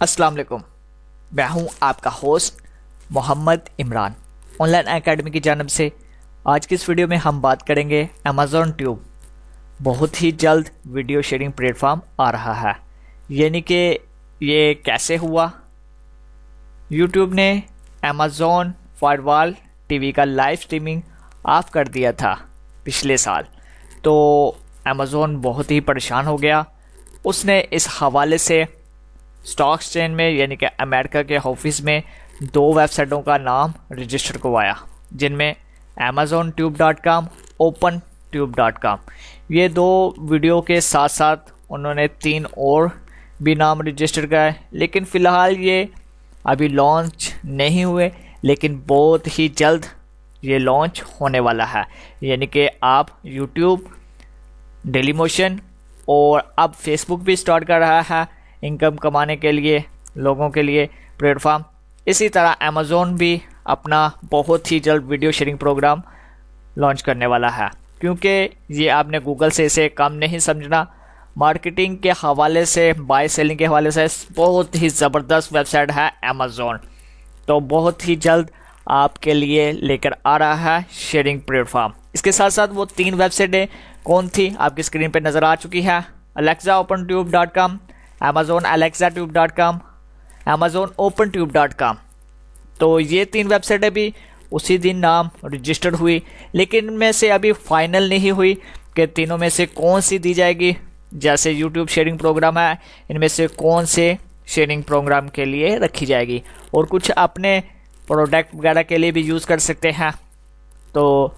अस्सलाम वालेकुम। मैं हूं आपका host Mohammad Imran online academy की जानब से। आज की इस वीडियो में हम बात करेंगे अमेज़ॉन ट्यूब। बहुत ही जल्द वीडियो शेयरिंग प्लेटफॉर्म आ रहा है, यानी कि ये कैसे हुआ। यूट्यूब ने अमेज़ॉन फायरवॉल टीवी का लाइव स्ट्रीमिंग ऑफ कर दिया था पिछले साल, तो अमेज़ॉन बहुत ही परेशान हो गया। उसने इस हवाले से स्टॉक एक्सचेंज में यानी कि अमेरिका के ऑफिस में 2 वेबसाइटों का नाम रजिस्टर करवाया, जिनमें amazon.tube.com, OpenTube.com। ये 2 वीडियो के साथ साथ उन्होंने 3 और भी नाम रजिस्टर कराए, लेकिन फ़िलहाल ये अभी लॉन्च नहीं हुए, लेकिन बहुत ही जल्द ये लॉन्च होने वाला है। यानी कि आप यूट्यूब, डेलीमोशन और अब फेसबुक भी स्टार्ट कर रहा है इनकम कमाने के लिए लोगों के लिए प्लेटफॉर्म। इसी तरह अमेज़ॉन भी अपना बहुत ही जल्द वीडियो शेयरिंग प्रोग्राम लॉन्च करने वाला है, क्योंकि ये आपने गूगल से इसे कम नहीं समझना। मार्केटिंग के हवाले से, बाय सेलिंग के हवाले से बहुत ही ज़बरदस्त वेबसाइट है अमेज़ॉन। तो बहुत ही जल्द आपके लिए लेकर आ रहा है शेयरिंग प्लेटफॉर्म। इसके साथ साथ वो 3 वेबसाइटें कौन थी आपकी स्क्रीन पर नज़र आ चुकी है। Alexa OpenTube.com, Amazon AlexaTube.com, Amazon OpenTube.com। तो ये 3 वेबसाइटें भी उसी दिन नाम रजिस्टर्ड हुई, लेकिन इनमें से अभी फाइनल नहीं हुई कि तीनों में से कौन सी दी जाएगी। जैसे यूट्यूब शेयरिंग प्रोग्राम है, इनमें से कौन से शेयरिंग प्रोग्राम के लिए रखी जाएगी, और कुछ अपने प्रोडक्ट वगैरह के लिए भी यूज़ कर सकते हैं। तो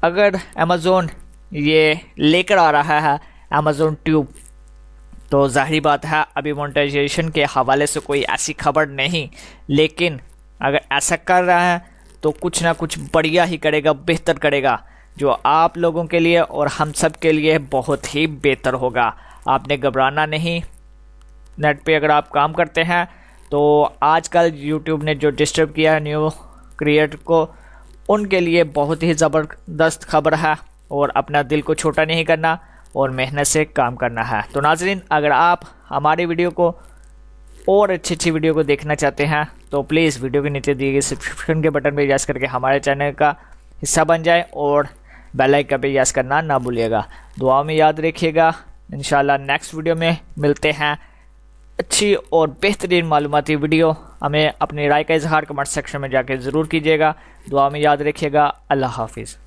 अगर अमेज़ॉन ये लेकर आ रहा है अमेज़ॉन ट्यूब, तो ज़ाहिर बात है अभी मोनेटाइजेशन के हवाले से कोई ऐसी खबर नहीं, लेकिन अगर ऐसा कर रहा है तो कुछ ना कुछ बढ़िया ही करेगा, बेहतर करेगा, जो आप लोगों के लिए और हम सब के लिए बहुत ही बेहतर होगा। आपने घबराना नहीं। नेट पे अगर आप काम करते हैं तो आजकल यूट्यूब ने जो डिस्टर्ब किया है न्यू क्रिएटर को, उनके लिए बहुत ही ज़बरदस्त खबर है, और अपना दिल को छोटा नहीं करना और मेहनत से काम करना है। तो नाज़रीन, अगर आप हमारी वीडियो को और अच्छी वीडियो को देखना चाहते हैं तो प्लीज़ वीडियो के नीचे दिए गए सब्सक्रिप्शन के बटन पर प्रेस करके हमारे चैनल का हिस्सा बन जाए, और बेल आइकन पे प्रेस करना ना भूलिएगा। दुआ में याद रखिएगा। इंशाल्लाह नेक्स्ट वीडियो में मिलते हैं अच्छी और बेहतरीन मालूमाती वीडियो। हमें अपनी राय का इजहार कमेंट सेक्शन में जाके ज़रूर कीजिएगा। दुआ में याद रखिएगा। अल्लाह हाफिज़।